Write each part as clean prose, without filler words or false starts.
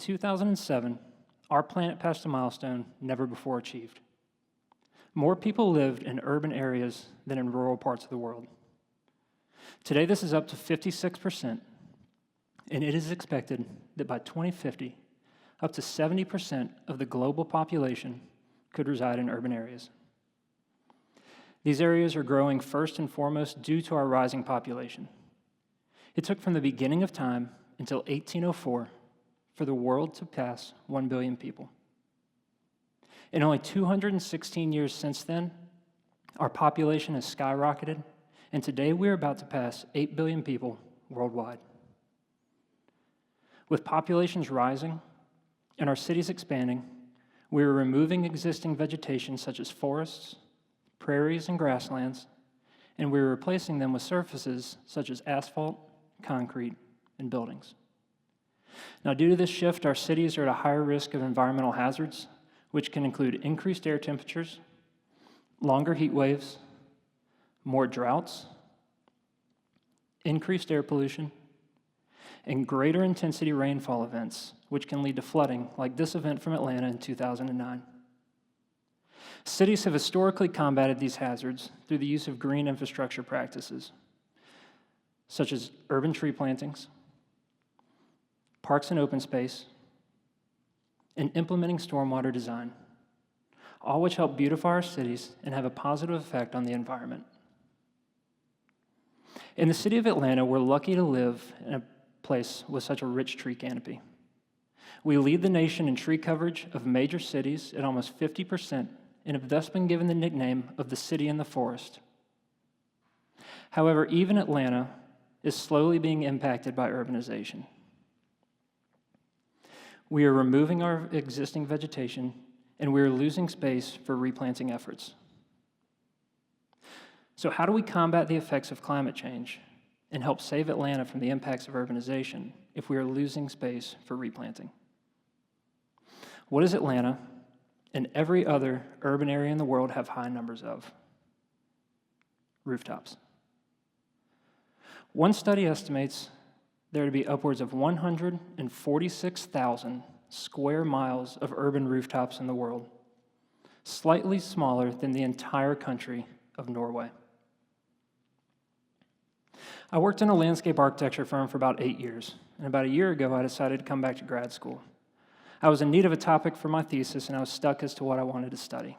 2007, our planet passed a milestone never before achieved. More people lived in urban areas than in rural parts of the world. Today, this is up to 56%, and it is expected that by 2050, up to 70% of the global population could reside in urban areas. These areas are growing first and foremost due to our rising population. It took from the beginning of time until 1804 for the world to pass 1 billion people. In only 216 years since then, our population has skyrocketed, and today we are about to pass 8 billion people worldwide. With populations rising and our cities expanding, we are removing existing vegetation such as forests, prairies, and grasslands, and we are replacing them with surfaces such as asphalt, concrete, and buildings. Now, due to this shift, our cities are at a higher risk of environmental hazards, which can include increased air temperatures, longer heat waves, more droughts, increased air pollution, and greater intensity rainfall events, which can lead to flooding, like this event from Atlanta in 2009. Cities have historically combated these hazards through the use of green infrastructure practices, such as urban tree plantings, parks and open space, and implementing stormwater design, all which help beautify our cities and have a positive effect on the environment. In the city of Atlanta, we're lucky to live in a place with such a rich tree canopy. We lead the nation in tree coverage of major cities at almost 50%, and have thus been given the nickname of the city in the forest. However, even Atlanta is slowly being impacted by urbanization. We are removing our existing vegetation, and we are losing space for replanting efforts. So how do we combat the effects of climate change and help save Atlanta from the impacts of urbanization if we are losing space for replanting? What does Atlanta and every other urban area in the world have high numbers of? Rooftops. One study estimates there to be upwards of 146,000 square miles of urban rooftops in the world, slightly smaller than the entire country of Norway. I worked in a landscape architecture firm for about 8 years, and about a year ago I decided to come back to grad school. I was in need of a topic for my thesis, and I was stuck as to what I wanted to study.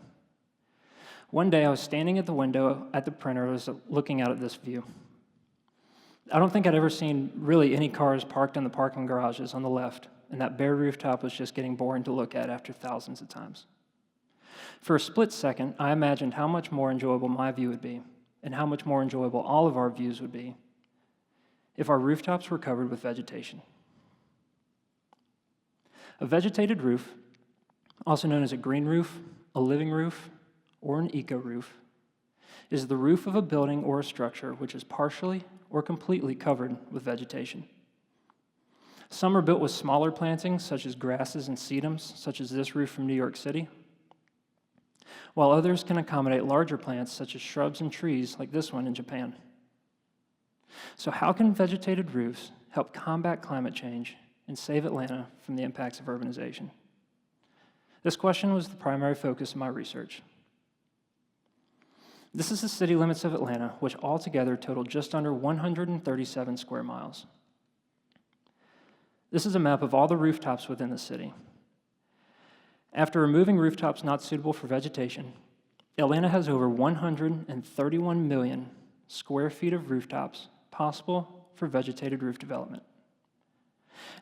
One day I was standing at the window at the printer, I was looking out at this view. I don't think I'd ever seen really any cars parked in the parking garages on the left, and that bare rooftop was just getting boring to look at after thousands of times. For a split second, I imagined how much more enjoyable my view would be, and how much more enjoyable all of our views would be if our rooftops were covered with vegetation. A vegetated roof, also known as a green roof, a living roof, or an eco roof, is the roof of a building or a structure which is partially or completely covered with vegetation. Some are built with smaller plantings, such as grasses and sedums, such as this roof from New York City, while others can accommodate larger plants, such as shrubs and trees, like this one in Japan. So how can vegetated roofs help combat climate change and save Atlanta from the impacts of urbanization? This question was the primary focus of my research. This is the city limits of Atlanta, which altogether total just under 137 square miles. This is a map of all the rooftops within the city. After removing rooftops not suitable for vegetation, Atlanta has over 131 million square feet of rooftops possible for vegetated roof development.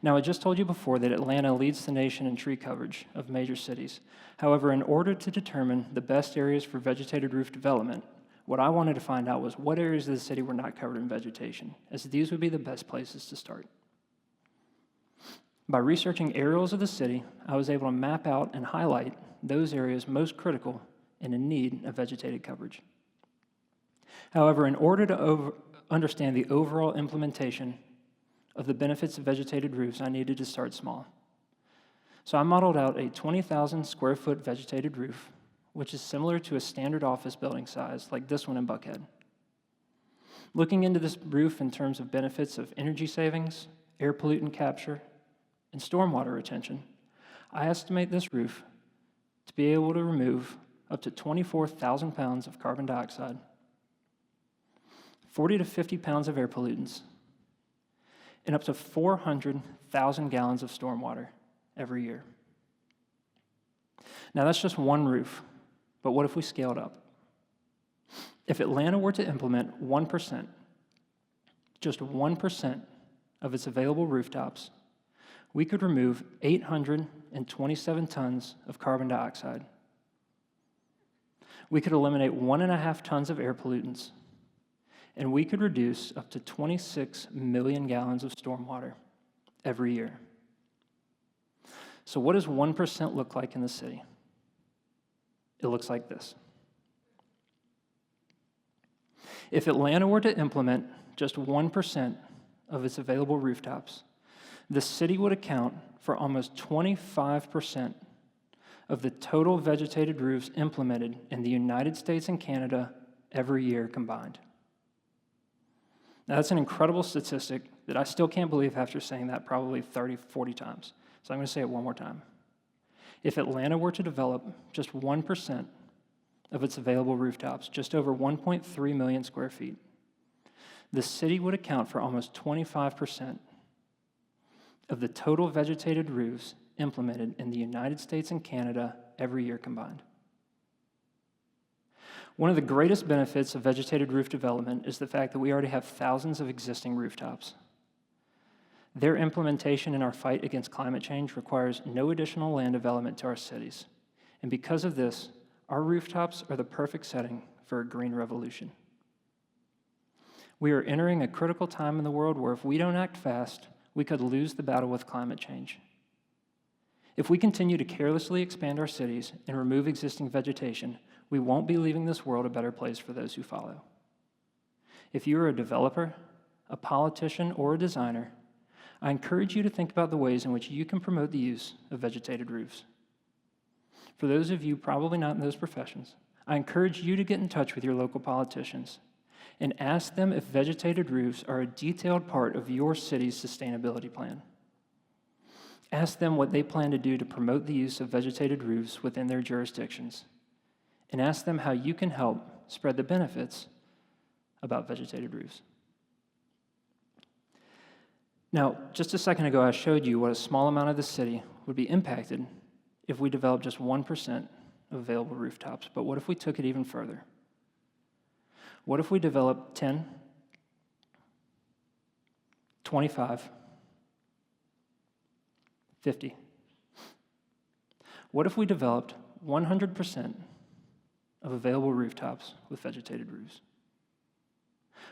Now, I just told you before that Atlanta leads the nation in tree coverage of major cities. However, in order to determine the best areas for vegetated roof development, what I wanted to find out was what areas of the city were not covered in vegetation, as these would be the best places to start. By researching aerials of the city, I was able to map out and highlight those areas most critical and in need of vegetated coverage. However, in order to understand the overall implementation of the benefits of vegetated roofs, I needed to start small. So I modeled out a 20,000 square foot vegetated roof, which is similar to a standard office building size, like this one in Buckhead. Looking into this roof in terms of benefits of energy savings, air pollutant capture, and stormwater retention, I estimate this roof to be able to remove up to 24,000 pounds of carbon dioxide, 40 to 50 pounds of air pollutants, and up to 400,000 gallons of stormwater every year. Now that's just one roof, but what if we scaled up? If Atlanta were to implement 1%, just 1% of its available rooftops, we could remove 827 tons of carbon dioxide. We could eliminate 1.5 tons of air pollutants, and we could reduce up to 26 million gallons of stormwater every year. So what does 1% look like in the city? It looks like this. If Atlanta were to implement just 1% of its available rooftops, the city would account for almost 25% of the total vegetated roofs implemented in the United States and Canada every year combined. Now, that's an incredible statistic that I still can't believe after saying that probably 30, 40 times. So I'm going to say it one more time. If Atlanta were to develop just 1% of its available rooftops, just over 1.3 million square feet, the city would account for almost 25% of the total vegetated roofs implemented in the United States and Canada every year combined. One of the greatest benefits of vegetated roof development is the fact that we already have thousands of existing rooftops. Their implementation in our fight against climate change requires no additional land development to our cities. And because of this, our rooftops are the perfect setting for a green revolution. We are entering a critical time in the world where if we don't act fast, we could lose the battle with climate change. If we continue to carelessly expand our cities and remove existing vegetation, we won't be leaving this world a better place for those who follow. If you are a developer, a politician, or a designer, I encourage you to think about the ways in which you can promote the use of vegetated roofs. For those of you probably not in those professions, I encourage you to get in touch with your local politicians and ask them if vegetated roofs are a detailed part of your city's sustainability plan. Ask them what they plan to do to promote the use of vegetated roofs within their jurisdictions, and ask them how you can help spread the benefits about vegetated roofs. Now, just a second ago, I showed you what a small amount of the city would be impacted if we developed just 1% of available rooftops. But what if we took it even further? What if we developed 10, 25, 50? What if we developed 100% of available rooftops with vegetated roofs?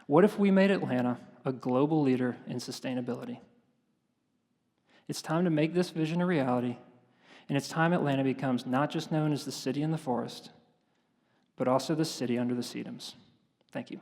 What if we made Atlanta a global leader in sustainability? It's time to make this vision a reality, and it's time Atlanta becomes not just known as the city in the forest, but also the city under the sedums. Thank you.